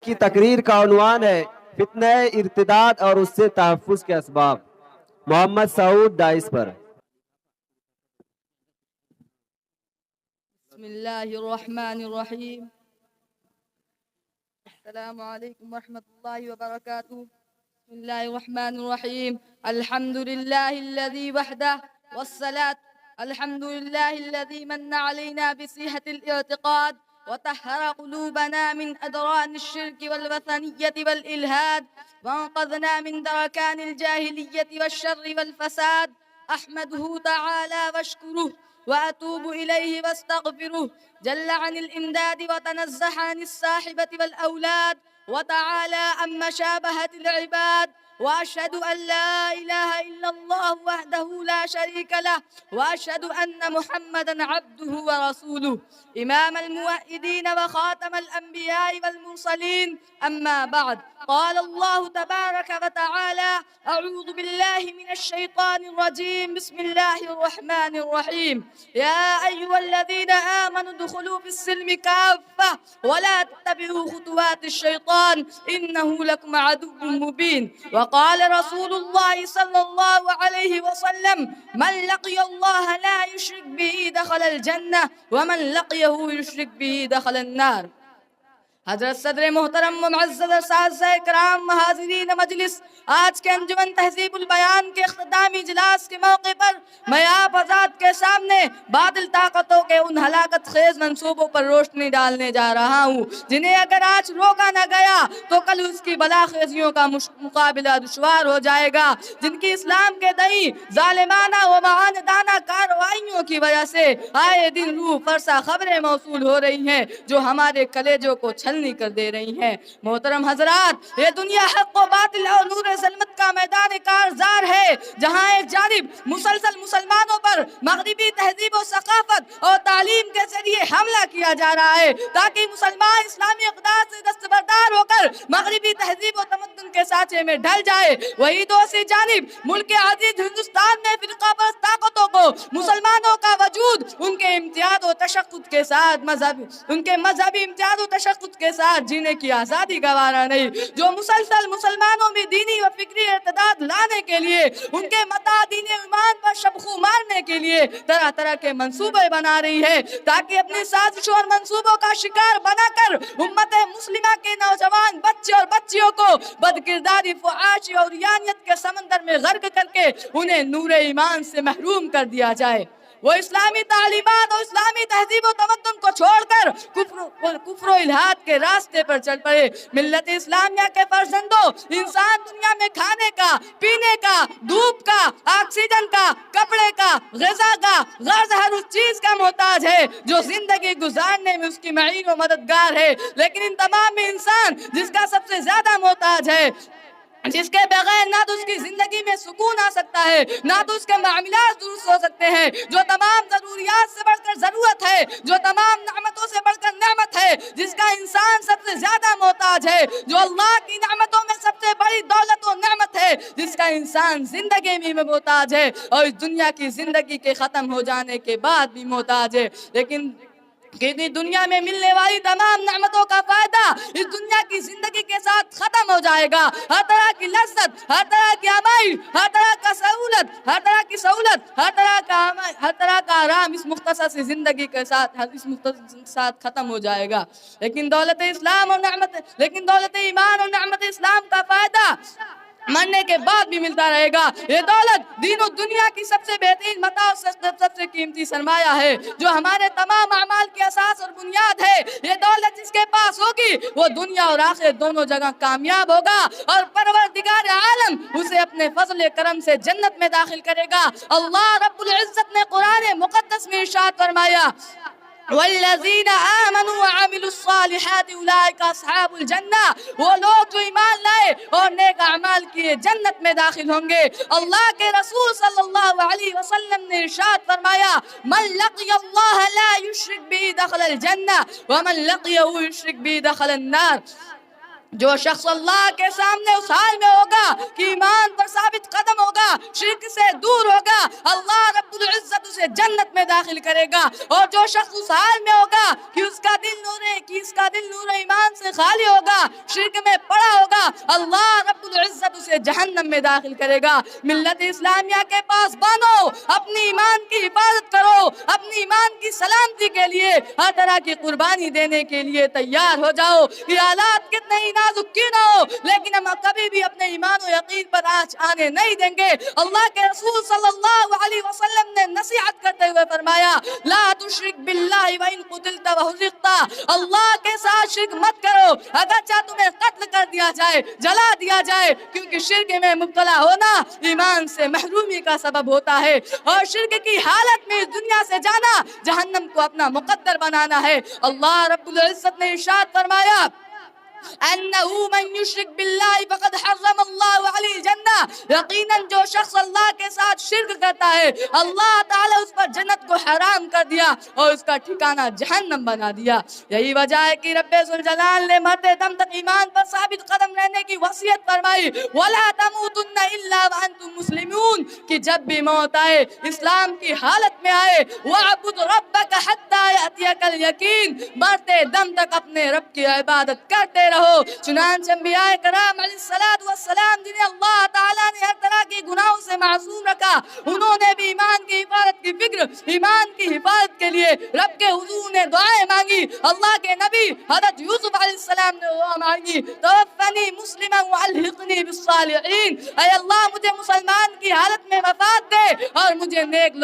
کی تقریر کا عنوان ہے فتنہ ارتداد اور اس سے تحفظ کے اسباب۔ محمد سعود دائس پر۔ بسم اللہ الرحمن الرحیم۔ السلام علیکم ورحمۃ اللہ وبرکاتہ۔ بسم اللہ الرحمن الرحیم۔ الحمد للہ الذی وحدہ والصلاة الحمد للہ الذی من علینا بصحة الاعتقاد وطهر قلوبنا من أدران الشرك والوثنية والإلحاد وانقذنا من دركان الجاهلية والشر والفساد أحمده تعالى واشكره وأتوب إليه واستغفره جل عن الإمداد وتنزه عن الصاحبة والأولاد وتعالى عن مشابهة العباد وأشهد أن لا إله إلا الله وحده لا شريك له وأشهد أن محمدا عبده ورسوله إمام الموحدين وخاتم الأنبياء والمرسلين أما بعد قال الله تبارك وتعالى أعوذ بالله من الشيطان الرجيم بسم الله الرحمن الرحيم يا أيها الذين آمنوا ادخلوا في السلم كافة ولا تتبعوا خطوات الشيطان إنه لكم عدو مبين وقال رسول الله صلى الله عليه وسلم من لقي الله لا يشرك به دخل الجنة ومن لقيه يشرك به دخل النار۔ حضرت صدر محترم و معزز اساتذہ کرام، حاضرین مجلس، آج کے انجمن تہذیب البیان کے اختتامی اجلاس کے موقع پر میں آپ حضرات کے سامنے باطل طاقتوں کے ان ہلاکت خیز منصوبوں پر روشنی ڈالنے جا رہا ہوں جنہیں اگر آج روکا نہ گیا تو کل اس کی بلا خیزیوں کا مقابلہ دشوار ہو جائے گا، جن کی اسلام کے دئی ظالمانہ و معاندانہ کارروائیوں کی وجہ سے آئے دن روح فرسا خبریں موصول ہو رہی ہیں جو ہمارے کلیجوں کو چھلنی کر دے رہی ہیں۔ محترم حضرات، یہ دنیا حق و باطل اور نور ظلمت کا میدان کارزار ہے، جہاں ایک جانب مسلسل مسلمانوں پر مغربی تہذیب و ثقافت اور تعلیم کے ذریعے حملہ کیا جا رہا ہے تاکہ مسلمان اسلامی اقدار سے دستبردار ہو کر مغربی تہذیب و تمدن کے سانچے میں ڈھل جائے، وہی دوسری جانب ملک عزیز ہندوستان میں فرقہ پرست طاقتوں کو مسلمانوں کا وجود ان کے امتیاز و تشدد کے ساتھ مذہبی امتیاز و تشدد کے ساتھ جینے کی آزادی گوارا نہیں، جو مسلسل مسلمانوں میں دینی و فکری ارتداد لانے کے لیے ان کے متا دین ایمان پر شبخو مارنے کے لیے طرح طرح کے منصوبے بنا رہی ہے تاکہ اپنی سازشوں اور منصوبوں کا شکار بنا کر امت مسلمہ کے نوجوان بچے اور بچیوں کو بدکرداری، فحاشی اور عریانیت کے سمندر میں غرق کر کے انہیں نور ایمان سے محروم کر دیا جائے۔ وہ اسلامی تعلیمات اور اسلامی تہذیب و تمدن کو چھوڑ کر کفر و الحاد کے راستے پر چل پڑے۔ ملت اسلامیہ کے فرزندوں، انسان دنیا میں کھانے کا، پینے کا، دھوپ کا، آکسیجن کا، کپڑے کا، غذا کا، غرض ہر اس چیز کا محتاج ہے جو زندگی گزارنے میں اس کی معین و مددگار ہے، لیکن ان تمام میں انسان جس کا سب سے زیادہ محتاج ہے، جس کے بغیر نہ تو اس کی زندگی میں سکون آ سکتا ہے، نہ تو اس کے معاملات درست ہو سکتے ہیں، جو تمام ضروریات سے بڑھ کر ضرورت ہے، جو تمام نعمتوں سے بڑھ کر نعمت ہے، جس کا انسان سب سے زیادہ محتاج ہے، جو اللہ کی نعمتوں میں سب سے بڑی دولت و نعمت ہے، جس کا انسان زندگی میں محتاج ہے اور اس دنیا کی زندگی کے ختم ہو جانے کے بعد بھی محتاج ہے۔ لیکن دنیا میں ملنے والی تمام نعمتوں کا فائدہ اس دنیا کی زندگی کے ساتھ ختم ہو جائے گا۔ ہر طرح کی لذت، ہر طرح کی آمائش، ہر طرح کا سہولت، ہر طرح کی سہولت، ہر طرح کا آرام اس مختصر سی زندگی کے ساتھ ختم ہو جائے گا، لیکن دولت ایمان اور نعمت اسلام کا فائدہ مرنے کے بعد بھی ملتا رہے گا۔ یہ دولت دین و دنیا کی سب سے بہترین متاع اور سب سے قیمتی سرمایہ ہے جو ہمارے تمام اعمال کی اساس اور بنیاد ہے۔ یہ دولت جس کے پاس ہوگی وہ دنیا اور آخرت دونوں جگہ کامیاب ہوگا اور پروردگار عالم اسے اپنے فضل کرم سے جنت میں داخل کرے گا۔ اللہ رب العزت نے قرآن مقدس میں ارشاد فرمایا، والذین آمنوا وعملوا الصالحات اولئک اصحاب الجنہ، وہ لوگ جو ایمان لائے اور نیک اعمال کیے جنت میں داخل ہوں گے۔ اللہ کے رسول صلی اللہ علیہ وسلم نے ارشاد فرمایا، من لقی اللہ لا یشرک به دخل الجنہ ومن لقیہ یشرک به دخل النار۔ जो शख्स अल्लाह के सामने उस हाल में होगा कि ईमान पर साबित कदम होगा, शिर्क से दूर होगा, अल्लाह रब्बुल इज्जत उसे जन्नत में दाखिल करेगा। और जो शख्स उस हाल में होगा कि उसका दिल नूर ईमान से खाली होगा, शिर्क में पड़ा होगा, अल्लाह रब्बुल इज्जत उसे जहन्नम में दाखिल करेगा। मिल्लत इस्लामिया के पास बनो, अपनी ईमान की हिफाजत करो, अपनी ईमान की सलामती के लिए हर तरह की कुर्बानी देने के लिए तैयार हो जाओ। ये हालात कितने ही नाजुक क्यों ना हो, लेकिन हम कभी भी अपने ईमान और यकीन पर आँच आने नहीं देंगे। अल्लाह के रसूल सल्लल्लाहु अलैहि वसल्लम ने नसीहत करते हुए फरमाया, ला तुश्रिक बिल्लाहि व इन कुतिलता व हुज़िक़ता, अल्लाह के साथ शिर्क मत करो, अगर चाहे तुम्हें कत्ल कर दिया जाए, जला दिया जाए, क्योंकि शिर्क में मुब्तला होना ईमान से महरूमी का सबब होता है। और शिर्क की हालत में इस दुनिया से जाना जहन्नम को अपना मुकद्दर बनाना है। अल्लाह रब्बुल इज्जत ने इरशाद फरमाया, अन्नहु मन युश्रिक बिल्लाहि फक़द हर्रम अल्लाहु अलैहिल जन्ना, यकीनन जो शख्स अल्लाह के साथ शिर्क करता है, अल्लाह ताला उस पर जन्नत को हराम कर दिया और उसका ठिकाना जहन्नम बना दिया। यही वजह है कि रब्बे ज़ुल जलाल ने मरते दम तक ईमान पर साबित कदम रहने की वसीयत फरमाई, वला तमूतुन्ना इल्ला व अंतुम मुस्लिमून, कि जब भी मौत आए इस्लाम की हालत में आए, वअबुद रब्बक हत्ता यअतियकल यकीन, मरते दम तक अपने रब की इबादत करते रहो। चुनांचे अंबियाए कराम अलैहिस्सलातु वस्सलाम, जिन्हें अल्लाह ताला ने हर तरह के गुनाहों से मासूम रखा, उन्होंने भी ईमान की हिफाजत की फिक्र, ईमान की हिफाजत के लिए रब के हुजूर ने दुआएं मांगी। अल्लाह के नबी हज़रत यूसुफ अलैहिस्सलाम ने दुआ मांगी, तवफ़्फ़नी मुस्लिमन व अलहिक़नी बिस्सालिहीन, ऐ अल्लाह मुझे मुसलमान की हालत में वफात दे और मुझे नेक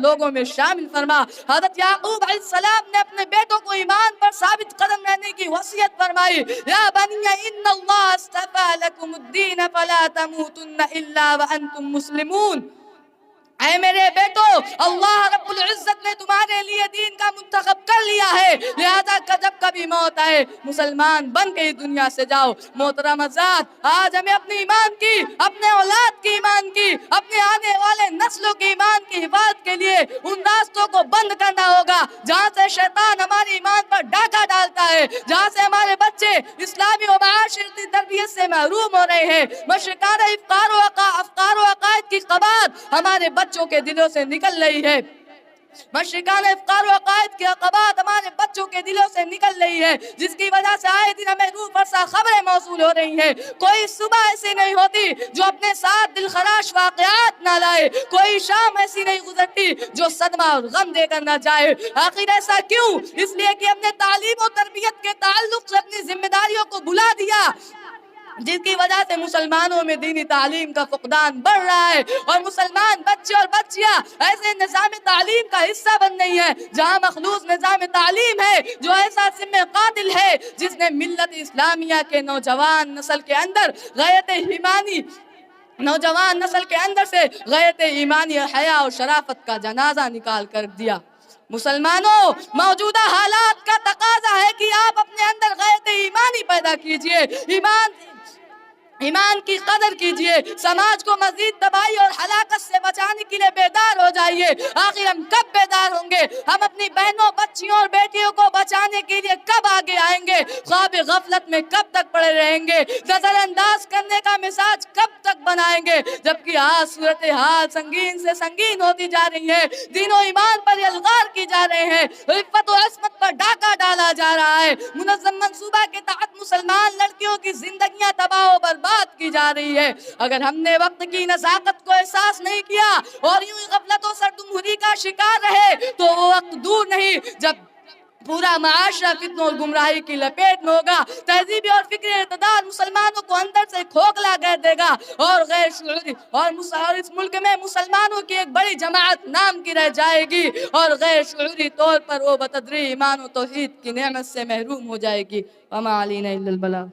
लोगों में शामिल फरमा। हज़रत याकूब अलैहिस्सलाम ने अपने बेटों को ईमान पर साबित कदम रहने की वसीयत फरमाई, या बनिया इन्नल्लाह अस्तफ़ा लकुमुद्दीन फला तमूतुन्ना इल्ला व अंतुम मुस्लिमून, ऐ मेरे बेटो, अल्लाह रब्बुल इज्जत ने तुम्हारे लिए दीन का मुंतखब कर लिया है, लिहाजा जब कभी मौत आए मुसलमान बन के इस दुनिया से जाओ। मोहतरम आज़ाद, आज हमें अपने ईमान की, अपने औलाद की ईमान की, अपने आने वाले नस्लों की ईमान की हिफाजत के लिए उन रास्तों को बंद करना होगा जहाँ से शैतान हमारे ईमान पर डाका डालता है, जहाँ से हमारे बच्चे इस्लामी और माशरती तरबियत से महरूम हो रहे हैं। मशरिकाना अफकार व अकायद की क़बात हमारे बच्चों के दिलों से निकल रही है। मशरिकाना अफकार व अकायद की क़बात हमारे बच्चों के दिलों से निकल रही है, जिसकी वजह से आए दिन हमें रूह फरसा खबरें मौसूल हो रही हैं। कोई सुबह ऐसी नहीं होती जो अपने साथ दिलखराश वाक़यात ना लाए, कोई शाम ऐसी नहीं गुजरती जो सदमा और गम देकर ना जाए। आखिर ऐसा क्यों? इसलिए कि हमने तालीम और तरबियत के ताल्लुक से अपनी जिम्मेदारियों को भुला दिया, जिसकी वजह से मुसलमानों में दीनी तालीम का फुकदान बढ़ रहा है और मुसलमान बच्चे और बच्चियां ऐसे निज़ाम तालीम का हिस्सा बन रही है जहां मखलूस निज़ाम तालीम है जो ऐसा सिम्मे कातिल है जिसने मिल्लत इस्लामिया के नौजवान नस्ल के अंदर से गैरत ईमानी हया और शराफत का जनाजा निकाल कर दिया। मुसलमानों, मौजूदा हालात का तकाजा है कि आप अपने अंदर गैरत ईमानी पैदा कीजिए, ईमान की कदर कीजिए, समाज को मजीद तबाही और हलाकत से बचाने के लिए बेदार हो जाइए। आखिर हम कब बेदार होंगे? हम अपनी बहनों, बच्चियों और बेटियों को बचाने के लिए कब आगे आएंगे? ख्वाब गफलत में कब तक पड़े रहेंगे? नजरअंदाज करने का मिजाज कब तक बनाएंगे? जबकि आज सूरत हाल संगीन से संगीन होती जा रही है, दीनो ईमान पर यलगार की जा रहे हैं, इफ़्फ़त और अस्मत पर डाका डाला जा रहा है, मुनज़्ज़म मंसूबा के तहत मुसलमान लड़कियों की जिंदगियां तबाह और बात की जा रही है। अगर हमने वक्त की नज़ाकत को एहसास नहीं किया और यूं ही गफलत और सरदुमहुरी का शिकार रहे तो वो वक्त दूर नहीं जब पूरा माशरा फित्नों और गुमराही की लपेट में होगा, तहजीबी और फिक्र इक़्तिदार मुसलमानों को अंदर से खोखला कर देगा और गैर शुऊरी और इस मुल्क में मुसलमानों की एक बड़ी जमात नाम की रह जाएगी और गैर शुऊरी तौर पर वो बतदरी ईमान और तौहीद की नेमत से महरूम हो जाएगी। वमा अलैना इल्लल बलाग।